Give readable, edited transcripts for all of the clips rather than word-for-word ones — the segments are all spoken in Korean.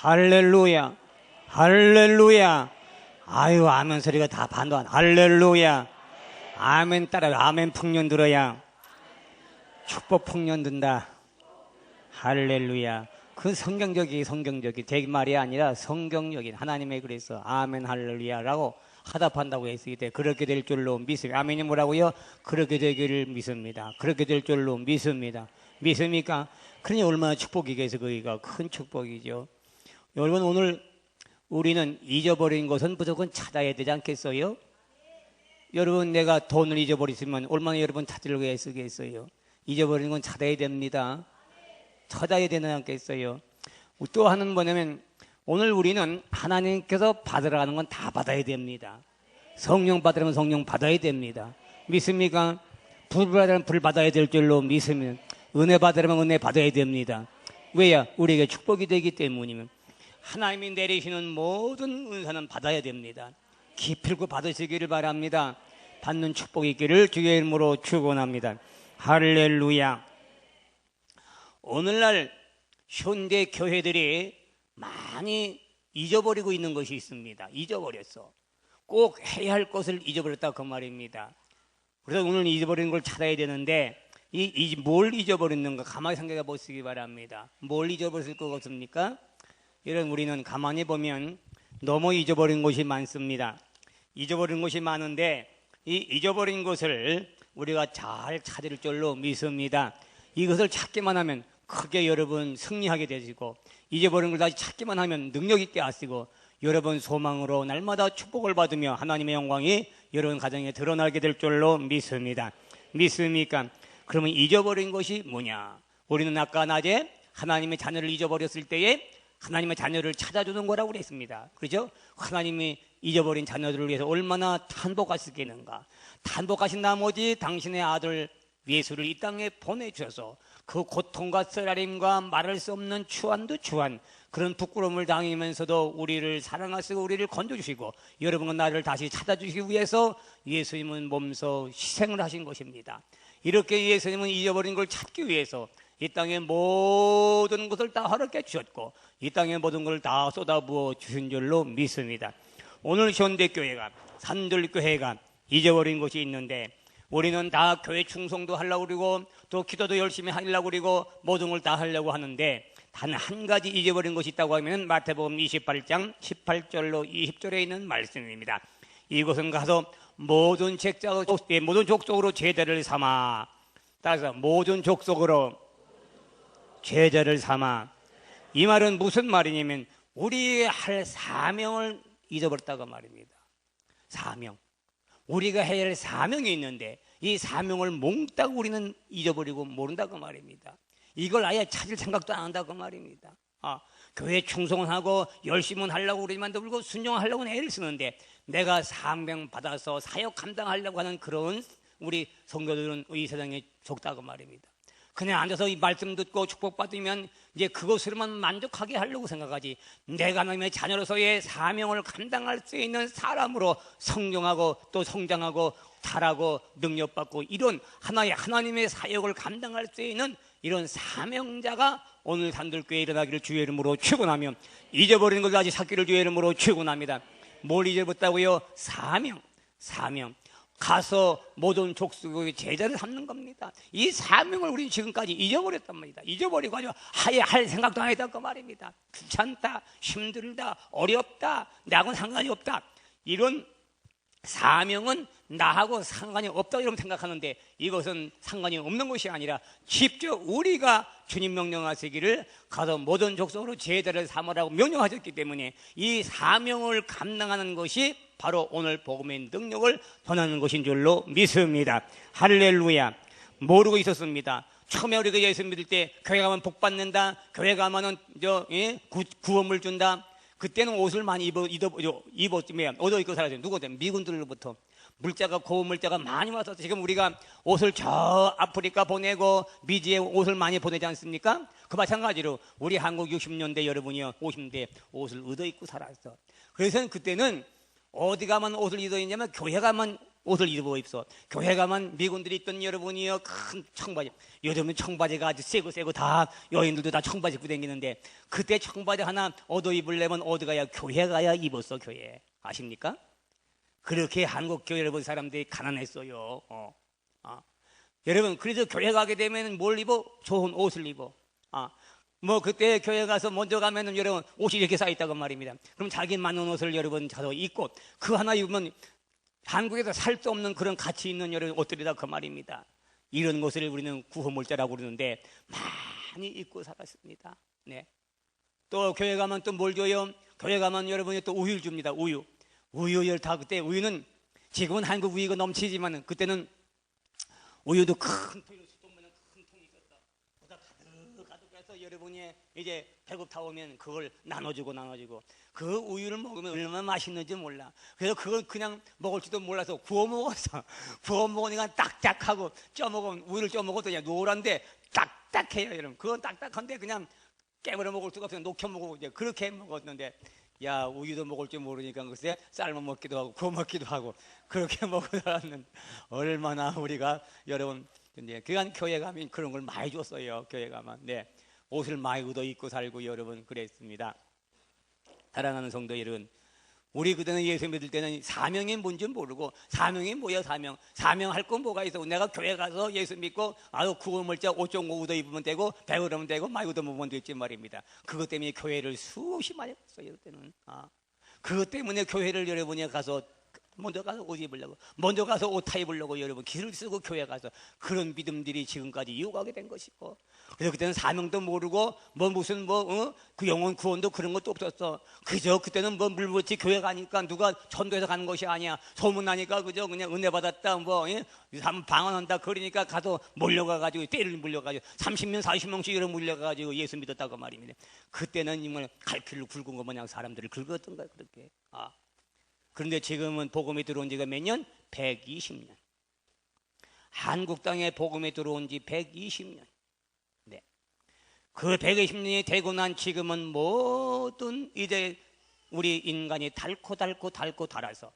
할렐루야, 할렐루야. 아유, 아멘 소리가 다 반도한. 할렐루야, 아멘 따라 아멘 풍년 들어야 축복 풍년 든다. 할렐루야. 그 성경적이 제 말이 아니라 성경적인 하나님의 그래서 아멘 할렐루야라고 화답한다고 했을 때 그렇게 될 줄로 믿습니다. 아멘이 뭐라고요? 그렇게 되기를 믿습니다. 그렇게 될 줄로 믿습니다. 믿습니까? 그러니 얼마나 축복이겠어. 거기가 큰 축복이죠. 여러분, 오늘 우리는 잊어버린 것은 무조건 찾아야 되지 않겠어요? 여러분, 내가 돈을 잊어버렸으면 얼마나 여러분 찾으려고 애쓰겠어요? 잊어버린 건 찾아야 됩니다. 찾아야 되지 않겠어요? 또 하나는 뭐냐면 오늘 우리는 하나님께서 받으러 가는 건 다 받아야 됩니다. 성령 받으려면 성령 받아야 됩니다. 믿습니까? 불 받으려면 불 받아야 될 줄로 믿으면, 은혜 받으려면 은혜 받아야 됩니다. 왜야? 우리에게 축복이 되기 때문이면. 하나님이 내리시는 모든 은사는 받아야 됩니다. 기필코 받으시기를 바랍니다. 받는 축복이 있기를 주의 이름으로 축원합니다. 할렐루야. 오늘날 현대 교회들이 많이 잊어버리고 있는 것이 있습니다. 잊어버렸어. 꼭 해야 할 것을 잊어버렸다 그 말입니다. 그래서 오늘 잊어버리는 걸 찾아야 되는데 뭘 잊어버렸는가 가만히 생각해 보시기 바랍니다. 뭘 잊어버렸을 것 같습니까? 이런 우리는 가만히 보면 너무 잊어버린 것이 많습니다. 잊어버린 것이 많은데 이 잊어버린 것을 우리가 잘 찾을 줄로 믿습니다. 이것을 찾기만 하면 크게 여러분 승리하게 되시고, 잊어버린 걸 다시 찾기만 하면 능력 있게 하시고, 여러분 소망으로 날마다 축복을 받으며 하나님의 영광이 여러분 가정에 드러나게 될 줄로 믿습니다. 믿습니까? 그러면 잊어버린 것이 뭐냐? 우리는 아까 낮에 하나님의 자녀를 잊어버렸을 때에 하나님의 자녀를 찾아주는 거라고 그랬습니다. 그렇죠? 하나님이 잊어버린 자녀들을 위해서 얼마나 탄복하시겠는가. 탄복하신 나머지 당신의 아들 예수를 이 땅에 보내주셔서 그 고통과 쓰라림과 말할 수 없는 추한도 추한 그런 부끄러움을 당하면서도 우리를 사랑하시고 우리를 건져주시고 여러분과 나를 다시 찾아주시기 위해서 예수님은 몸소 희생을 하신 것입니다. 이렇게 예수님은 잊어버린 걸 찾기 위해서 이 땅의 모든 것을 다 허락해 주셨고 이 땅의 모든 걸 다 쏟아부어 주신 줄로 믿습니다. 오늘 현대교회가 산들교회가 잊어버린 것이 있는데 우리는 다 교회 충성도 하려고 그러고 또 기도도 열심히 하려고 그러고 모든 걸 다 하려고 하는데 단 한 가지 잊어버린 것이 있다고 하면 마태복음 28장 18절로 20절에 있는 말씀입니다. 이곳은 가서 모든 족속으로 제자를 삼아, 따라서 모든 족속으로 제자를 삼아. 이 말은 무슨 말이냐면 우리의 할 사명을 잊어버렸다고 말입니다. 사명. 우리가 해야 할 사명이 있는데 이 사명을 몽땅 우리는 잊어버리고 모른다고 말입니다. 이걸 아예 찾을 생각도 안 한다고 말입니다. 교회 충성하고 열심히 하려고 그러지만 불구하고 순종하려고 애를 쓰는데 내가 사명 받아서 사역 감당하려고 하는 그런 우리 성도들은 이 세상에 적다고 말입니다. 그냥 앉아서 이 말씀 듣고 축복받으면 이제 그것으로만 만족하게 하려고 생각하지, 내가 하나님의 자녀로서의 사명을 감당할 수 있는 사람으로 성장하고 또 성장하고 자라고 능력받고 이런 하나님의 사역을 감당할 수 있는 이런 사명자가 오늘 산들교회에 일어나기를 주의 이름으로 축원하며 잊어버린 걸 다시 찾기를 주의 이름으로 축원합니다. 뭘 잊어버렸다고요? 사명. 가서 모든 족속의 제자를 삼는 겁니다. 이 사명을 우리는 지금까지 잊어버렸단 말입니다. 잊어버리고 아주 아예 할 생각도 안 했다고 말입니다. 귀찮다, 힘들다, 어렵다, 나하고는 상관이 없다. 이런 사명은 나하고 상관이 없다고 여러분 생각하는데 이것은 상관이 없는 것이 아니라 직접 우리가 주님 명령하시기를 가서 모든 족속으로 제자를 삼으라고 명령하셨기 때문에 이 사명을 감당하는 것이 바로 오늘 복음의 능력을 전하는 것인 줄로 믿습니다. 할렐루야. 모르고 있었습니다. 처음에 우리가 예수 믿을 때 교회 가면 복 받는다, 교회 가면은 구원을 준다. 그때는 옷을 많이 입었으면 얻어 입고 살았어요. 누구한테? 미군들로부터 물자가 고운 물자가 많이 와서 지금 우리가 옷을 저 아프리카 보내고 미지에 옷을 많이 보내지 않습니까? 그 마찬가지로 우리 한국 60년대 여러분이요 50대 옷을 얻어 입고 살았어. 그래서 그때는 어디 가면 옷을 입어 있냐면 교회 가면 옷을 입어. 교회 가면 미군들이 입던 여러분이요 큰 청바지. 요즘은 청바지가 아주 세고 다 여인들도 다 청바지 입고 다니는데 그때 청바지 하나 얻어 입으려면 어디 가야? 교회 가야 입었어. 교회 아십니까? 그렇게 한국 교회를 본 사람들이 가난했어요. 여러분 그래서 교회 가게 되면 뭘 입어? 좋은 옷을 입어. 뭐 그때 교회 가서 먼저 가면은 여러분 옷이 이렇게 쌓여 있다고 말입니다. 그럼 자기 맞는 옷을 여러분 가서 입고 그 하나 입으면 한국에서 살 수 없는 그런 가치 있는 여러분 옷들이다 그 말입니다. 이런 것을 우리는 구호물자라고 그러는데 많이 입고 살았습니다. 네. 또 교회 가면 또 뭘 줘요? 교회 가면 여러분이 또 우유를 줍니다. 우유를 다 그때 우유는 지금은 한국 우유가 넘치지만 그때는 우유도 큰 통이 가득해서 여러분이 이제 배고파 오면 그걸 나눠주고 그 우유를 먹으면 얼마나 맛있는지 몰라. 그래서 그걸 그냥 먹을지도 몰라서 구워 먹으니까 딱딱하고 우유를 쪄 먹어도 그냥 노란데 딱딱해요. 여러분 그건 딱딱한데 그냥 깨물어 먹을 수가 없어요. 녹여 먹고 이제 그렇게 먹었는데 야 우유도 먹을 줄 모르니까 글쎄 삶아 먹기도 하고 구워 먹기도 하고 그렇게 먹고 살았는데 얼마나 우리가 여러분 근데 그간 교회 가면 그런 걸 많이 줬어요. 교회 가면 네 옷을 많이 입고 살고 여러분 그랬습니다. 사랑하는 성도 여러분, 우리 그때는 예수 믿을 때는 사명이 뭔지 모르고 사명이 뭐야 사명할 건 뭐가 있어? 내가 교회 가서 예수 믿고 구원물자 옷 좀 옷 입으면 되고 배우면 되고 많이 얻어먹으면 되지 말입니다. 그것 때문에 교회를 수없이 많이 갔어요. 그때는 그것 때문에 교회를 여러분이 가서 먼저 가서 옷 입으려고 먼저 가서 옷 타 입으려고 여러분 길을 쓰고 교회 가서 그런 믿음들이 지금까지 이어가게 된 것이고 그래서 그때는 사명도 모르고 그 영혼 구원도 그런 것도 없었어. 그저 그때는 물붙이 교회 가니까 누가 전도해서 가는 것이 아니야. 소문나니까 그저 그냥 은혜 받았다 방언한다 그러니까 가서 몰려가가지고 때를 물려가지고 30명 40명씩 이렇게 물려가지고 예수 믿었다고 말입니다. 그때는 정말 갈길로 굵은 것 마냥 사람들을 긁었던 거야 그렇게. 그런데 지금은 복음이 들어온 지가 몇 년? 120년. 한국 땅에 복음이 들어온 지 120년. 네. 그 120년이 되고 난 지금은 모든 이제 우리 인간이 달고 달아서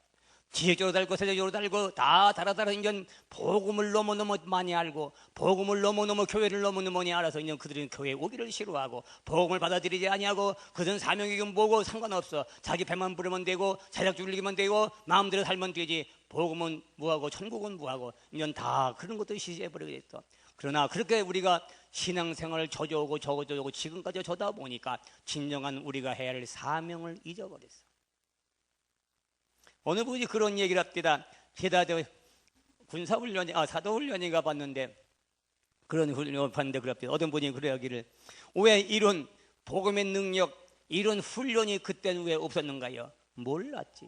지역적으로 달고 세계적으로 달고 다 달아 이제 복음을 너무너무 많이 알고 복음을 너무너무 교회를 너무너무 많이 알아서 이제 그들은 교회에 오기를 싫어하고 복음을 받아들이지 아니하고 그들은 사명이 뭐고 상관없어. 자기 배만 부르면 되고 자작 줄이기만 되고 마음대로 살면 되지. 복음은 뭐하고 천국은 뭐하고 이제 다 그런 것도 시시해버리게 됐어. 그러나 그렇게 우리가 신앙생활을 저져오고 지금까지 저다 보니까 진정한 우리가 해야 할 사명을 잊어버렸어. 어느 분이 그런 얘기를 합니다. 게다 군사훈련이 사도훈련인가 봤는데 그런 훈련을 봤는데 그럽니다. 어떤 분이 그러기를 왜 이런 복음의 능력 이런 훈련이 그때는 왜 없었는가요? 몰랐지.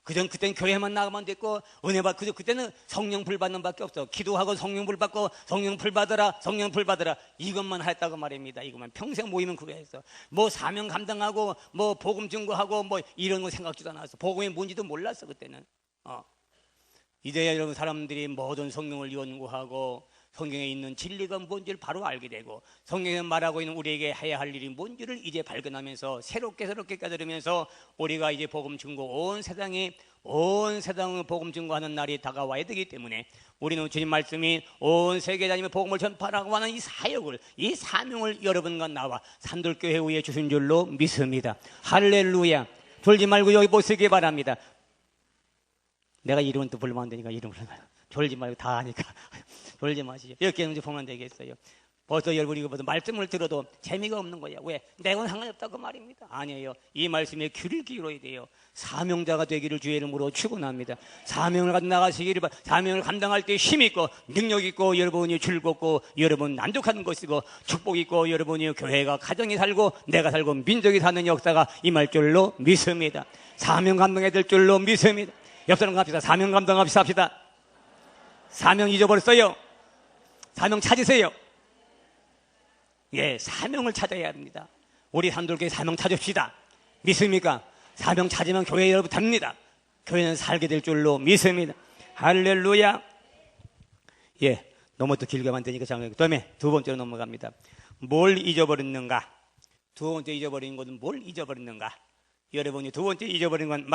그땐 교회만 나가면 됐고 은혜 받고 그때는 성령 불 받는 밖에 없어. 기도하고 성령 불 받고 성령 불 받아라 이것만 했다고 말입니다. 이것만 평생 모이면 그거 했어. 사명 감당하고 복음 증거하고 이런 거 생각지도 않았어. 복음이 뭔지도 몰랐어 그때는. 이제야 여러분 사람들이 모든 성경을 연구하고 성경에 있는 진리가 뭔지를 바로 알게 되고 성경에 말하고 있는 우리에게 해야 할 일이 뭔지를 이제 발견하면서 새롭게 깨달으면서 우리가 이제 복음 증거 온 세상을 복음 증거하는 날이 다가와야 되기 때문에 우리는 주님 말씀이 온 세계 다니며 복음을 전파하고 하는 이 사역을 이 사명을 여러분과 나와 산돌교회 위에 주신 줄로 믿습니다. 할렐루야. 졸지 말고 여기 보시기 바랍니다. 내가 이름은 또 부르면 안 되니까 이름을 졸지 말고 다 하니까 졸지 마시죠. 이렇게 보면 되겠어요. 벌써 여러분이 이거 말씀을 들어도 재미가 없는 거야. 왜? 내건 상관이 없다고 말입니다. 아니에요. 이 말씀에 귀를 기울여야 돼요. 사명자가 되기를 주의 이름으로 축원합니다. 사명을 가지고 나가시기를 사명을 감당할 때 힘 있고 능력 있고 여러분이 즐겁고 여러분 만족하는 것이고 축복 있고 여러분이 교회가 가정이 살고 내가 살고 민족이 사는 역사가 임할 줄로 믿습니다. 사명 감당해야 될 줄로 믿습니다. 옆 사람 갑시다. 사명 감당합시다. 사명 잊어버렸어요. 사명 찾으세요. 예, 사명을 찾아야 합니다. 우리 산돌교회 사명 찾읍시다. 믿습니까? 사명 찾으면 교회 여러분 됩니다. 교회는 살게 될 줄로 믿습니다. 할렐루야. 예, 너무 또 길게 만드니까 장면. 그다음에 두 번째로 넘어갑니다. 뭘 잊어버렸는가? 두 번째 잊어버린 것은 뭘 잊어버렸는가? 여러분이 두 번째 잊어버린 건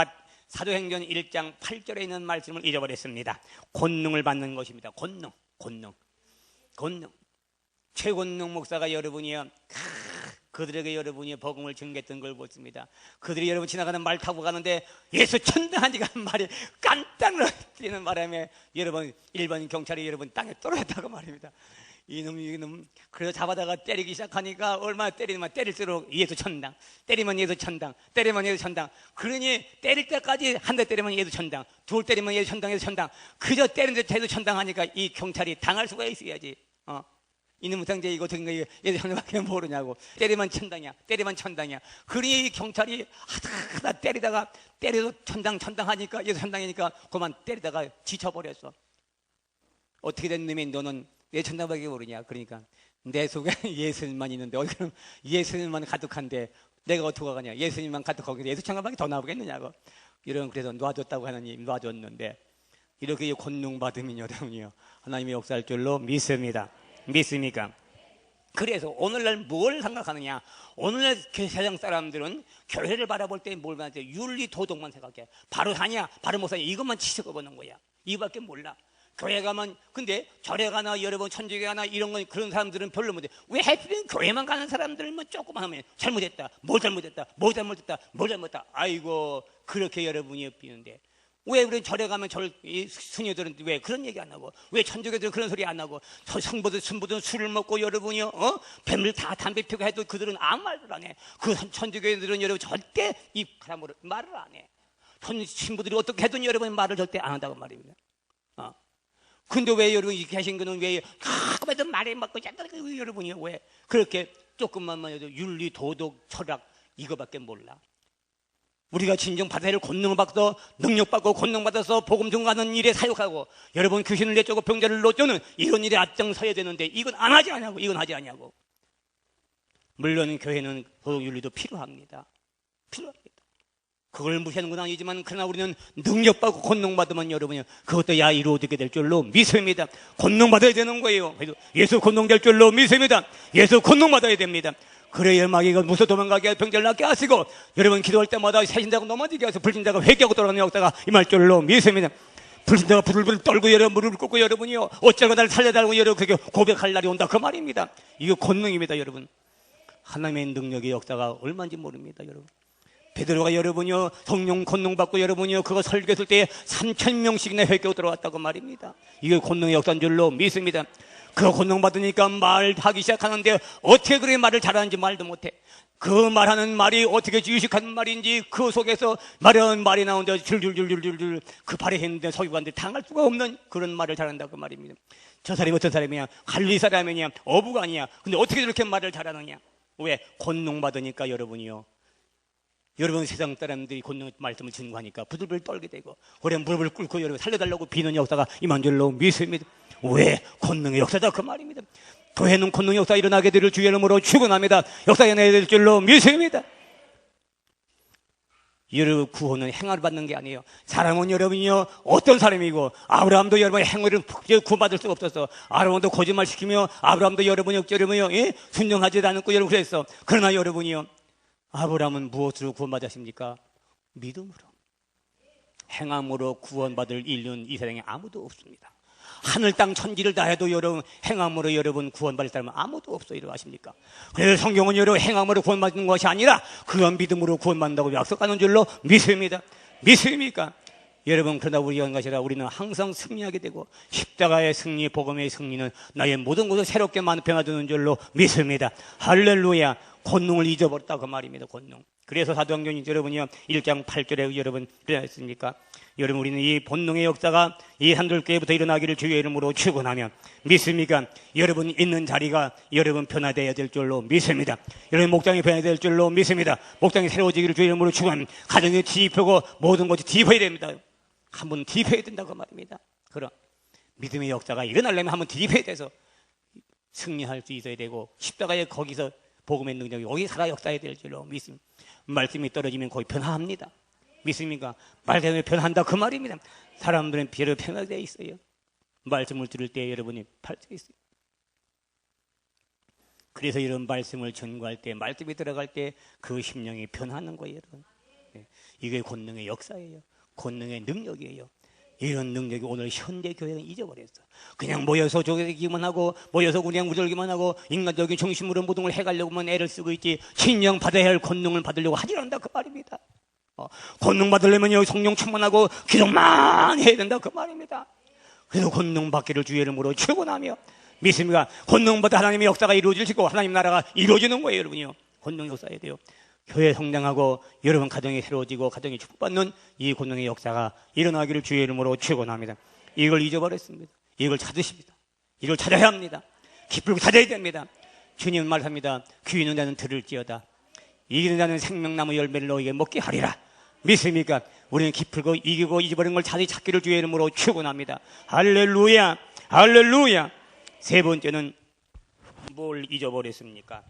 사도행전 1장 8절에 있는 말씀을 잊어버렸습니다. 권능을 받는 것입니다. 권능. 최권능 목사가 여러분이요, 그들에게 여러분이 복음을 전개했던 걸 보십니다. 그들이 여러분 지나가는 말 타고 가는데 예수 천당하니까 말이 깜짝 놀라는 바람에 여러분 일반 경찰이 여러분 땅에 떨어졌다고 말입니다. 이놈 그래서 잡아다가 때리기 시작하니까 얼마나 때리면 때릴수록 예수 천당, 때리면 예수 천당, 때리면 예수 천당. 그러니 때릴 때까지 한 대 때리면 예수 천당, 둘 때리면 예수 천당, 예수 천당. 그저 때리는데 예수 천당 하니까 이 경찰이 당할 수가 있어야지. 이놈 상제 이거 어떻게 예수 천당밖에 모르냐고. 때리면 천당이야, 때리면 천당이야. 그러니 이 경찰이 하다 때리다가 때려도 천당 하니까 예수 천당이니까 그만 때리다가 지쳐버렸어. 어떻게 된 놈이 너는 내 천당밖에 모르냐. 그러니까 내 속에 예수님만 있는데 그럼 예수님만 가득한데 내가 어떻게 가냐. 예수님만 가득하고 예수 천당밖에 더 나오겠느냐고. 이런 그래서 놔줬다고 하나님 놔줬는데 이렇게 권능 받으면 여러분이요 하나님의 역사할 줄로 믿습니다. 믿습니까? 그래서 오늘날 뭘 생각하느냐. 오늘날 세상 사람들은 교회를 바라볼 때 뭘 봐야 돼. 윤리 도덕만 생각해. 바로 사냐 바로 못 사냐 이것만 치석어보는 거야. 이거밖에 몰라. 교회 가면 근데 절에 가나 여러분 천주교 가나 이런 건 그런 사람들은 별로 못해. 왜 하필이면 교회만 가는 사람들만 조금만 하면 잘못했다 뭘 잘못했다 아이고 그렇게 여러분이 삐는데 왜 우리는 절에 가면 이 수녀들은 왜 그런 얘기 안 하고 왜 천주교들은 그런 소리 안 하고 성부들 순부들은 술을 먹고 여러분이요 뱀을 다 담배 피우고 해도 그들은 아무 말도 안 해. 그 천주교들은 여러분 절대 이 사람으로 말을 안 해. 신부들이 어떻게 해도 여러분 말을 절대 안 한다고 말입니다. 근데 왜 여러분 이렇게 하신 거는 왜 가끔해도 말에 맞고 여러분이 왜 그렇게 조금만 해도 윤리 도덕 철학 이거밖에 몰라. 우리가 진정 바다를 권능을 받고 능력받고 권능받아서 복음 전가하는 일에 사역하고 여러분 귀신을 내쫓고 병자를 놓쫓는 이런 일에 앞장서야 되는데 이건 안 하지 않냐고. 이건 하지 않냐고. 물론 교회는 도덕윤리도 필요합니다. 그걸 무시하는 건 아니지만 그러나 우리는 능력받고 권능받으면 여러분이 그것도 이루어지게 될 줄로 믿습니다. 권능받아야 되는 거예요. 그래서 예수 권능될 줄로 믿습니다. 예수 권능받아야 됩니다. 그래야 마귀가 무서 도망가게 병자를 낫게 하시고 여러분 기도할 때마다 새신자가 넘어지게 해서 불신자가 회개하고 돌아가는 역사가 임할 줄로 믿습니다. 불신자가 부들부들 떨고 여러분 무릎을 꿇고 여러분이요 어쩌고 나를 살려달라고 여러분 그렇게 고백할 날이 온다 그 말입니다. 이거 권능입니다. 여러분 하나님의 능력의 역사가 얼마인지 모릅니다. 여러분 베드로가 여러분이요 성령 권능 받고 여러분이요 그거 설교했을 때 3,000명씩이나 회개하고 들어왔다고 말입니다. 이게 권능의 역사인 줄로 믿습니다. 그 권능 받으니까 말하기 시작하는데 어떻게 그렇게 말을 잘하는지 말도 못해. 그 말하는 말이 어떻게 유식한 말인지 그 속에서 말하는 말이 나오는데 줄줄줄줄줄 그 발에 했는데 서기관들 당할 수가 없는 그런 말을 잘한다고 말입니다. 저 사람이 어떤 사람이냐 갈릴리 사람이냐 어부가 아니야. 근데 어떻게 저렇게 말을 잘하느냐. 왜? 권능 받으니까 여러분이요 여러분 세상 사람들이 권능 말씀을 증거하니까 부들부들 떨게 되고 오래 무릎을 꿇고 여러분 살려달라고 비는 역사가 임한 줄로 믿습니다. 왜? 권능의 역사다 그 말입니다. 교회는 권능의 역사 일어나게 될 주의 이름으로 축원합니다. 역사 일어나게 될 줄로 믿습니다. 여러분 구원은 행위를 받는 게 아니에요. 사람은 여러분이요 어떤 사람이고 아브라함도 여러분 행위를 구원받을 수가 없었어. 아브라함도 거짓말시키며 아브라함도 여러분이요 순종하지 않고 여러분 그랬어. 그러나 여러분이요 아브라함은 무엇으로 구원받았습니까? 믿음으로. 행함으로 구원받을 인류는 이 세상에 아무도 없습니다. 하늘 땅 천지를 다 해도 여러분 행함으로 여러분 구원받을 사람은 아무도 없어요. 이러고 아십니까? 그래서 성경은 여러분 행함으로 구원받는 것이 아니라 그건 믿음으로 구원받는다고 약속하는 줄로 믿습니다. 믿습니까? 여러분 그러나 우리가 한 것이라 우리는 항상 승리하게 되고 십자가의 승리 복음의 승리는 나의 모든 것을 새롭게 변화되는 줄로 믿습니다. 할렐루야. 권능을 잊어버렸다 그 말입니다. 권능. 그래서 사도행전 여러분이요 1장 8절에 여러분 그랬습니까? 여러분 우리는 이 본능의 역사가 이 산돌교회부터 일어나기를 주의 이름으로 축원하며 믿습니까? 여러분 있는 자리가 여러분 변화되어야 될 줄로 믿습니다. 여러분 목장이 변화될 줄로 믿습니다. 목장이 새로워지기를 주의 이름으로 축원합니다. 가정이 뒤집히고 모든 것이 뒤집어야 됩니다. 한번 뒤집어야 된다고 말입니다. 그럼 믿음의 역사가 일어나려면 한번 뒤집어야 돼서 승리할 수 있어야 되고 십자가에 거기서 복음의 능력이 여기 살아 역사해야 될 줄로 믿습니다. 말씀이 떨어지면 거의 변화합니다. 믿습니까? 말씀이 변한다 그 말입니다. 사람들은 비로 변화되어 있어요. 말씀을 들을 때 여러분이 팔져 있어요. 그래서 이런 말씀을 전구할 때 말씀이 들어갈 때 그 심령이 변하는 거예요. 여러분. 이게 권능의 역사예요. 권능의 능력이에요. 이런 능력이 오늘 현대 교회는 잊어버렸어. 그냥 모여서 조개기만 하고, 모여서 그냥 무절기만 하고, 인간적인 중심으로 모든 걸 해가려고만 애를 쓰고 있지, 신령 받아야 할 권능을 받으려고 하지 않는다 그 말입니다. 권능 받으려면 성령 충만하고 기도만 해야 된다 그 말입니다. 그래서 권능 받기를 주의 이름으로 축원하며 믿습니다. 권능 받아 하나님의 역사가 이루어지고 하나님 나라가 이루어지는 거예요, 여러분이요. 권능 역사해야 돼요. 교회 성장하고 여러분 가정이 새로워지고 가정이 축복받는 이 권능의 역사가 일어나기를 주의 이름으로 축원합니다. 이걸 잊어버렸습니다. 이걸 찾으십니다. 이걸 찾아야 합니다. 기쁘고 찾아야 됩니다. 주님 말합니다. 귀 있는 자는 들을지어다. 이기는 자는 생명나무 열매를 너에게 먹게 하리라. 믿습니까? 우리는 기쁘고 이기고 잊어버린 걸 다시 찾기를 주의 이름으로 축원합니다. 할렐루야, 할렐루야. 세 번째는 뭘 잊어버렸습니까?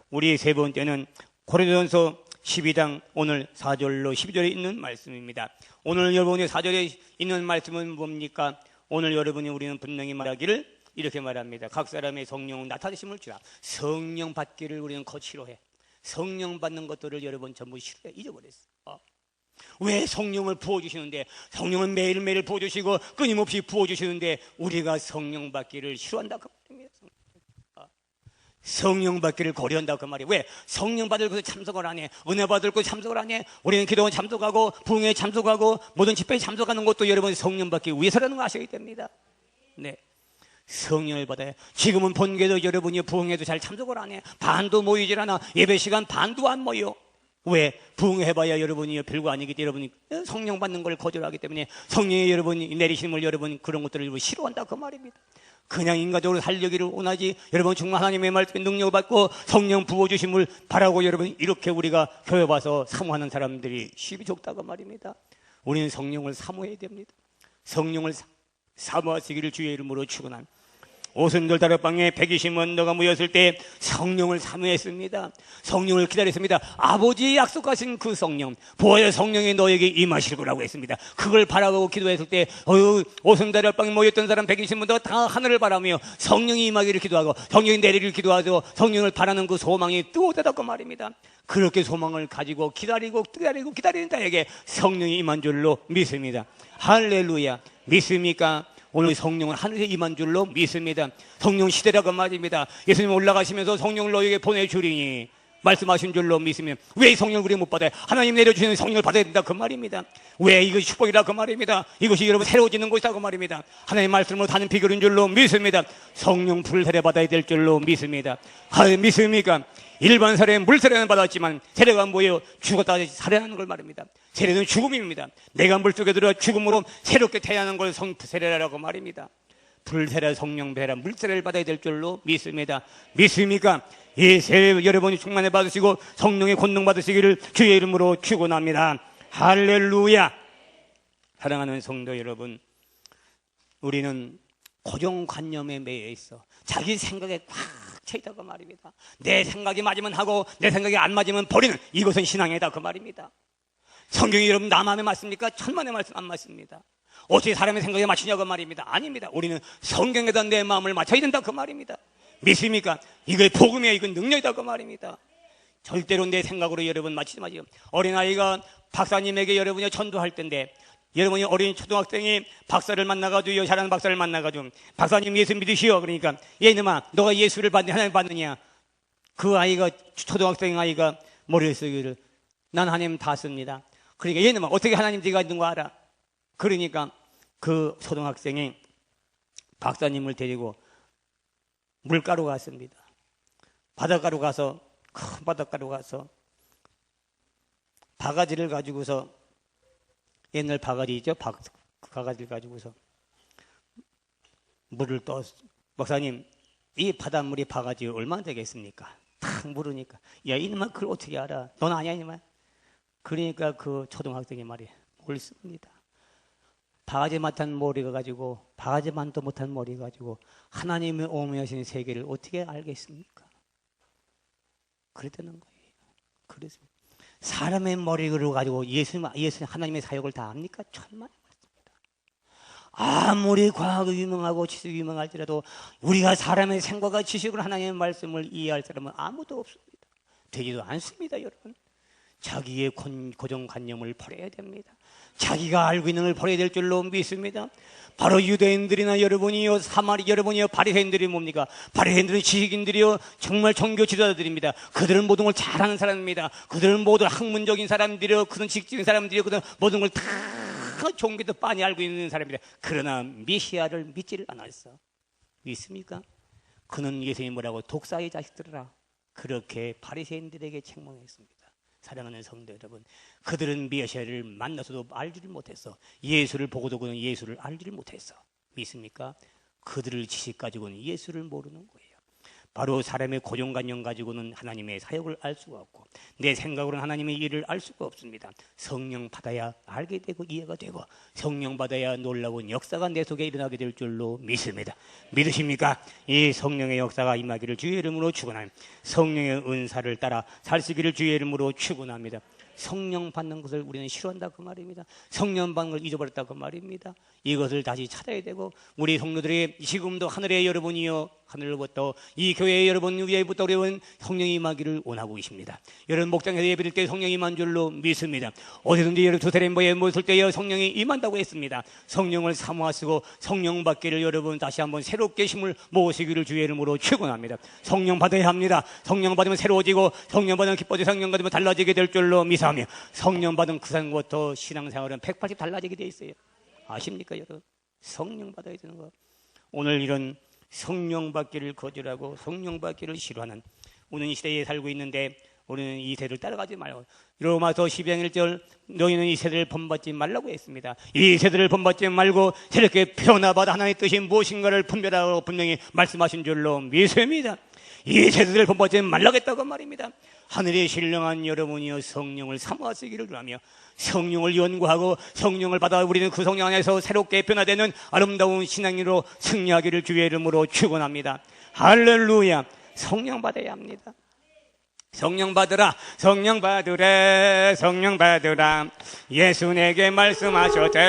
우리 세 번째는 고린도전서 12장 오늘 4절로 12절에 있는 말씀입니다. 오늘 여러분이 4절에 있는 말씀은 뭡니까? 오늘 여러분이 우리는 분명히 말하기를 이렇게 말합니다. 각 사람의 성령 나타내심을 주라. 성령 받기를 우리는 거칠어해. 성령 받는 것들을 여러분 전부 싫어해. 잊어버렸어. 왜 성령을 부어주시는데, 성령은 매일매일 부어주시고 끊임없이 부어주시는데 우리가 성령 받기를 싫어한다 그 말입니다. 성령 받기를 고려한다 그 말이에요. 왜? 성령 받을 것에 참석을 안 해. 은혜 받을 것에 참석을 안 해. 우리는 기도에 참석하고 부흥에 참석하고 모든 집회에 참석하는 것도 여러분 성령 받기 위해서라는 거 아셔야 됩니다. 네, 성령을 받아요. 지금은 본교도 여러분이 부흥에도 잘 참석을 안 해. 반도 모이질 않아. 예배 시간 반도 안 모여. 왜? 부흥해봐야 여러분이 별거 아니기 때문에 여러분이 성령 받는 걸 거절하기 때문에 성령이 여러분이 내리심을 여러분 그런 것들을 싫어한다 그 말입니다. 그냥 인간적으로 살려기를 원하지, 여러분 정말 하나님의 말씀에 능력을 받고 성령 부어주심을 바라고 여러분 이렇게 우리가 교회 와서 사모하는 사람들이 쉽이 적다고 말입니다. 우리는 성령을 사모해야 됩니다. 성령을 사모하시기를 주의 이름으로 축원합니다. 오순절 다락방에 120만 너가 모였을 때 성령을 사모했습니다. 성령을 기다렸습니다. 아버지의 약속하신 그 성령, 보아야 성령이 너에게 임하실 거라고 했습니다. 그걸 바라보고 기도했을 때 오순절 다락방에 모였던 사람 120만 너 다 하늘을 바라며 성령이 임하기를 기도하고 성령이 내리기를 기도하고 성령을 바라는 그 소망이 뜨거웠다고 말입니다. 그렇게 소망을 가지고 기다리는 자에게 성령이 임한 줄로 믿습니다. 할렐루야. 믿습니까? 오늘 성령은 하늘에 임한 줄로 믿습니다. 성령 시대라고 말입니다. 예수님 올라가시면서 성령을 너에게 보내주리니 말씀하신 줄로 믿습니다. 왜 성령을 우리 못 받아요? 하나님 내려주시는 성령을 받아야 된다 그 말입니다. 왜? 이것이 축복이라 그 말입니다. 이것이 여러분 새로워지는 것이다 그 말입니다. 하나님 말씀으로 다는 비결인 줄로 믿습니다. 성령 불 세례 받아야 될 줄로 믿습니다. 믿습니까? 일반 세례 물 세례는 받았지만 세례가 뭐예요? 죽었다 살아나는 걸 말입니다. 세례는 죽음입니다. 내가 물속에 들어 죽음으로 새롭게 태어나는 걸 세례라고 말입니다. 불세례, 성령 세례, 물세례를 받아야 될 줄로 믿습니다. 믿습니까? 이 세례 여러분이 충만해 받으시고 성령의 권능 받으시기를 주의 이름으로 축원합니다. 할렐루야. 사랑하는 성도 여러분, 우리는 고정관념에 매여 있어. 자기 생각에 꽉 차있다고 말입니다. 내 생각이 맞으면 하고 내 생각이 안 맞으면 버리는, 이것은 신앙이다 그 말입니다. 성경이 여러분 나 마음에 맞습니까? 천만의 말씀 안 맞습니다. 어떻게 사람의 생각에 맞추냐고 말입니다. 아닙니다. 우리는 성경에다 내 마음을 맞춰야 된다 그 말입니다. 믿습니까? 이게 복음이에요. 이건 능력이다 그 말입니다. 절대로 내 생각으로 여러분 맞추지 마세요. 어린아이가 박사님에게 여러분이 전도할 때인데, 여러분이 어린 초등학생이 박사를 만나가지고, 잘하는 박사를 만나가지고 박사님 예수 믿으시오. 그러니까 얘 이놈아 너가 예수를 받느냐 하나님 받느냐. 그 아이가, 초등학생 아이가 머리를 쓰기를 난 하나님 다 씁니다. 그러니까 얘 이놈아 어떻게 하나님 네가 있는 거 알아? 그러니까 그 초등학생이 박사님을 데리고 물가로 갔습니다. 바닷가로 가서, 큰 바닷가로 가서 바가지를 가지고서, 옛날 바가지 있죠? 그 바가지를 가지고서 물을 떠. 목사님, 이 바닷물이 바가지 얼마나 되겠습니까? 탁 물으니까, 야 이놈아 그걸 어떻게 알아? 넌 아니야 이놈아. 그러니까 그 초등학생이 말이에요. 뭘 씁니다. 바가지 못한 머리가 가지고, 바가지만도 못한 머리 가지고 하나님의 오묘하신 세계를 어떻게 알겠습니까? 그랬다는 거예요. 그래서 사람의 머리를 가지고 예수 하나님의 사역을 다 합니까? 천만의 말씀입니다. 아무리 과학이 유명하고 지식이 유명할지라도 우리가 사람의 생각과 지식으로 하나님의 말씀을 이해할 사람은 아무도 없습니다. 되지도 않습니다, 여러분. 자기의 고정관념을 버려야 됩니다. 자기가 알고 있는 걸 버려야 될 줄로 믿습니다. 바로 유대인들이나 여러분이요, 여러분이요, 바리새인들이 뭡니까? 바리새인들은 지식인들이요, 정말 종교 지도자들입니다. 그들은 모든 걸 잘하는 사람입니다. 그들은 모두 학문적인 사람들이요, 그들은 직진 사람들이요, 그들은 모든 걸 다 종교도 빤히 알고 있는 사람입니다. 그러나 메시아를 믿지를 않았어. 믿습니까? 그는 예수님이 뭐라고? 독사의 자식들이라 그렇게 바리새인들에게 책망했습니다. 사랑하는 성도 여러분, 그들은 메시아를 만나서도 알지를 못했어. 예수를 보고도 그는 예수를 알지를 못했어. 믿습니까? 그들을 지식 가지고는 예수를 모르는 거예요. 바로 사람의 고정관념 가지고는 하나님의 사역을 알 수가 없고, 내 생각으로는 하나님의 일을 알 수가 없습니다. 성령 받아야 알게 되고 이해가 되고, 성령 받아야 놀라운 역사가 내 속에 일어나게 될 줄로 믿습니다. 믿으십니까? 이 성령의 역사가 임하기를 주의 이름으로 축원합니다. 성령의 은사를 따라 살수기를 주의 이름으로 축원합니다. 성령 받는 것을 우리는 싫어한다 그 말입니다. 성령 받는 걸 잊어버렸다 그 말입니다. 이것을 다시 찾아야 되고, 우리 성도들이 지금도 하늘의 여러분이요, 하늘로부터 이 교회의 여러분 위에부터 여러분 성령이 임하기를 원하고 계십니다. 여러분 목장에서 예배드릴 때 성령이 임한 줄로 믿습니다. 어디든지 여러분 두사람보에 모였을 때에 성령이 임한다고 했습니다. 성령을 사모하시고 성령 받기를 여러분 다시 한번 새롭게 힘을 모으시기를 주의 이름으로 축원합니다. 성령 받아야 합니다. 성령 받으면 새로워지고, 성령 받으면 기뻐지고, 성령 받으면 달라지게 될 줄로 믿사오며, 성령 받은 그 상부터 신앙생활은 180 달라지게 돼 있어요. 아십니까 여러분? 성령 받아야 되는 거. 오늘 이런 성령 받기를 거절하고 성령 받기를 싫어하는 우리는 이 시대에 살고 있는데, 우리는 이 세대를 따라가지 말고, 로마서 12장 1절 너희는 이 세대를 본받지 말라고 했습니다. 이 세대를 본받지 말고 새롭게 변화받아 하나님의 뜻이 무엇인가를 분별하고 분명히 말씀하신 줄로 믿습니다. 이 세대를 본받지 말라고 했다고 말입니다. 하늘의 신령한 여러분이여, 성령을 사모하시기를 바라며 성령을 연구하고 성령을 받아 우리는 그 성령 안에서 새롭게 변화되는 아름다운 신앙인으로 승리하기를 주의 이름으로 축원합니다. 할렐루야. 성령 받아야 합니다. 성령 받으라, 성령 받으래, 성령 받으라. 예수 내게 말씀하셨대.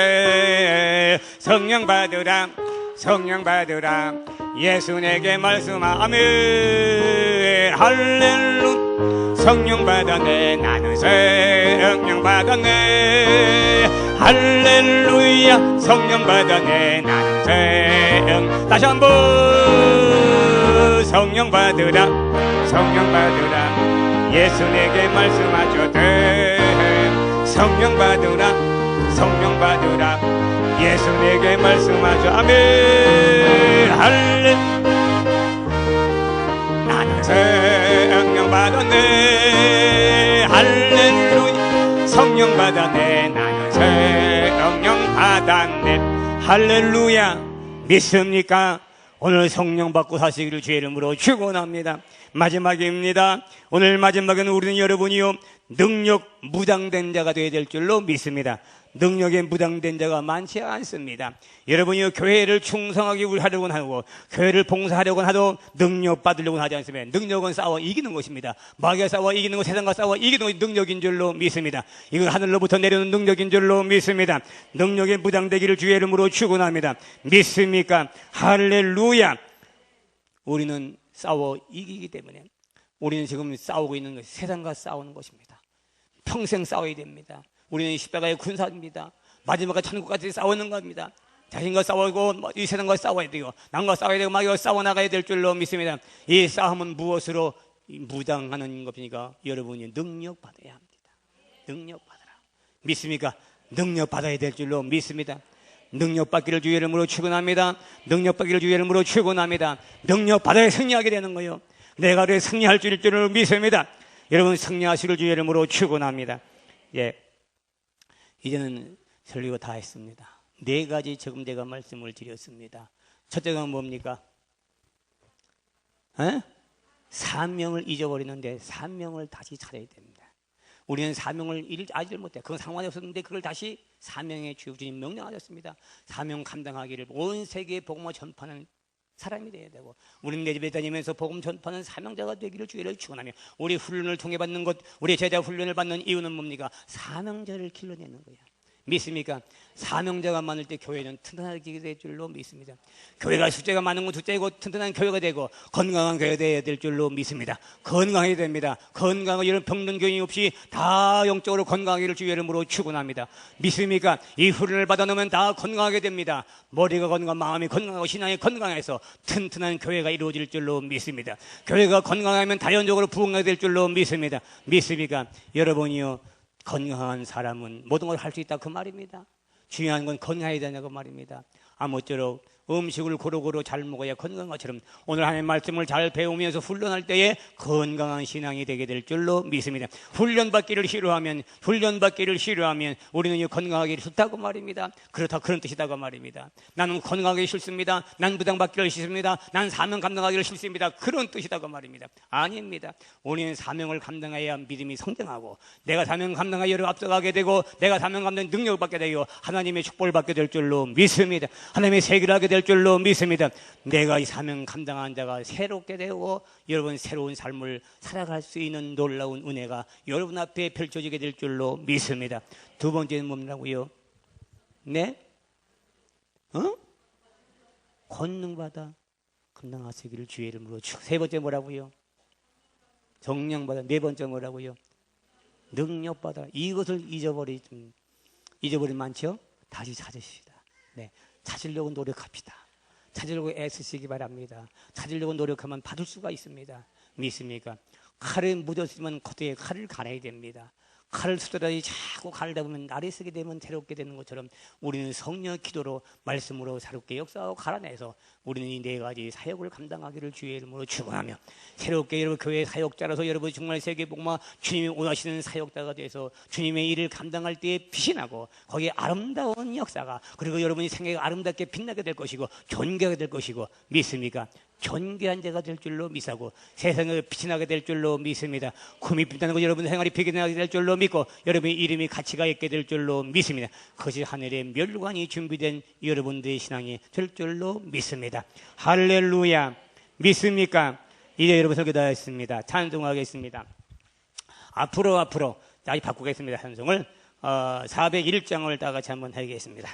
성령 받으라, 성령 받으라. 예수 내게 말씀하. 아멘. 할렐루야. 성령 받았네, 나는 성령 받았네. 할렐루야. 성령 받았네, 나는 다시 한번 성령 받으라, 성령 받으라. 예수 내게 말씀하셨대. 성령 받으라, 성령 받으라. 예수 내게 말씀하셔. 아멘. 할렐루야. 나는 성령 받았네. 할렐루야. 성령 받았네. 나는 성령 받았네. 할렐루야. 믿습니까? 오늘 성령 받고 사시기를 주의 이름으로 축원합니다. 마지막입니다. 오늘 마지막에는 우리는 여러분이요, 능력 무장된 자가 되어야 될 줄로 믿습니다. 능력에 무장된 자가 많지 않습니다. 여러분이 교회를 충성하게 하려고 하고 교회를 봉사하려고 하도 능력 받으려고 하지 않습니다. 능력은 싸워 이기는 것입니다. 마귀와 싸워 이기는 것, 세상과 싸워 이기는 것이 능력인 줄로 믿습니다. 이건 하늘로부터 내려오는 능력인 줄로 믿습니다. 능력에 무장되기를 주의 이름으로 축원합니다. 믿습니까? 할렐루야. 우리는 싸워 이기기 때문에, 우리는 지금 싸우고 있는 것이 세상과 싸우는 것입니다. 평생 싸워야 됩니다. 우리는 십자가의 군사입니다. 마지막에 천국까지 싸우는 겁니다. 자신과 싸우고 이 세상과 싸워야 되고 남과 싸워야 되고 마귀와 싸워나가야 될 줄로 믿습니다. 이 싸움은 무엇으로 무장하는 것이니까 여러분이 능력 받아야 합니다. 능력 받아라. 믿습니까? 능력 받아야 될 줄로 믿습니다. 능력 받기를 주의 이름으로 축원합니다. 능력 받기를 주의 이름으로 축원합니다. 능력 받아야 승리하게 되는 거예요. 내가 그래 승리할 줄을 믿습니다. 여러분 승리하시길 주의 이름으로 축원합니다. 예, 이제는 설교가 다 했습니다. 4가지 지금 제가 말씀을 드렸습니다. 첫째가 뭡니까? 사명을 잊어버리는데 사명을 다시 찾아야 됩니다. 우리는 사명을 알지 못해. 그건 상관이 없었는데 그걸 다시 사명의 주님 명령하셨습니다. 사명 감당하기를 온 세계에 복음을 전파하는 사람이 되어야 되고, 우리는 내 집에 다니면서 복음 전파하는 사명자가 되기를 주의를 축원하며, 우리 훈련을 통해 받는 것, 우리 제자 훈련을 받는 이유는 뭡니까? 사명자를 길러내는 거야. 믿습니까? 사명자가 많을 때 교회는 튼튼하게 될 줄로 믿습니다. 교회가 숫자가 많은 건 숫자이고 튼튼한 교회가 되고 건강한 교회가 되어야 될 줄로 믿습니다. 건강해야 됩니다. 건강하고 이런 병든 교인이 없이 다 영적으로 건강하기를 주의 이름으로 축원합니다. 믿습니까? 이 훈련을 받아놓으면 다 건강하게 됩니다. 머리가 건강, 마음이 건강하고 신앙이 건강해서 튼튼한 교회가 이루어질 줄로 믿습니다. 교회가 건강하면 자연적으로 부흥하게 될 줄로 믿습니다. 믿습니까? 여러분이요, 건강한 사람은 모든 걸 할 수 있다 그 말입니다. 중요한 건 건강해야 되냐고 말입니다. 아무쪼록 음식을 고루고루 잘 먹어야 건강한 것처럼 오늘 하나님의 말씀을 잘 배우면서 훈련할 때에 건강한 신앙이 되게 될 줄로 믿습니다. 훈련받기를 싫어하면 우리는 건강하기 싫다고 말입니다. 그렇다 그런 뜻이다고 말입니다. 나는 건강하기 싫습니다. 난 부담받기를 싫습니다. 난 사명 감당하기를 싫습니다. 그런 뜻이다고 말입니다. 아닙니다. 우리는 사명을 감당해야 믿음이 성장하고 내가 사명 감당하여 여러 앞서가게 되고 내가 사명 감당 능력을 받게 되고 하나님의 축복을 받게 될 줄로 믿습니다. 하나님의 세계를 하게 될 줄로 믿습니다. 내가 이 사명 감당한 자가 새롭게 되고 여러분 새로운 삶을 살아갈 수 있는 놀라운 은혜가 여러분 앞에 펼쳐지게 될 줄로 믿습니다. 두 번째는 뭐라고요? 네? 권능받아 감당하시기를 주의 이름으로 축. 세 번째 뭐라고요? 정령받아. 네 번째 뭐라고요? 능력받아. 이것을 잊어버리면 많죠? 다시 찾으시다. 네. 찾으려고 노력합시다. 찾으려고 애쓰시기 바랍니다. 찾으려고 노력하면 받을 수가 있습니다. 믿습니까? 칼에 묻었으면 그때 칼을 갈아야 됩니다. 칼을 쓰더라도 자꾸 갈다 보면 날이 쓰게 되면 새롭게 되는 것처럼 우리는 성령의 기도로 말씀으로 새롭게 역사하고 갈아내서 우리는 이 네 가지 사역을 감당하기를 주의 이름으로 축원하며 새롭게 여러분 교회 사역자라서 여러분 정말 세계복음화 주님이 원하시는 사역자가 돼서 주님의 일을 감당할 때에 빛이 나고 거기에 아름다운 역사가 그리고 여러분이 생애가 아름답게 빛나게 될 것이고 존귀하게 될 것이고 믿습니까? 존귀한 자가 될 줄로 믿사고 세상에 빛이 나게 될 줄로 믿습니다. kum이 빛나는 것 여러분 생활이 빛이 나게 될 줄로 믿고 여러분의 이름이 가치가 있게 될 줄로 믿습니다. 그것이 하늘의 멸관이 준비된 여러분들의 신앙이 될 줄로 믿습니다. 할렐루야. 믿습니까? 이제 여러분 설교 다 했습니다. 찬송하겠습니다. 앞으로 다시 바꾸겠습니다. 찬송을 401장을 다 같이 한번 하겠습니다.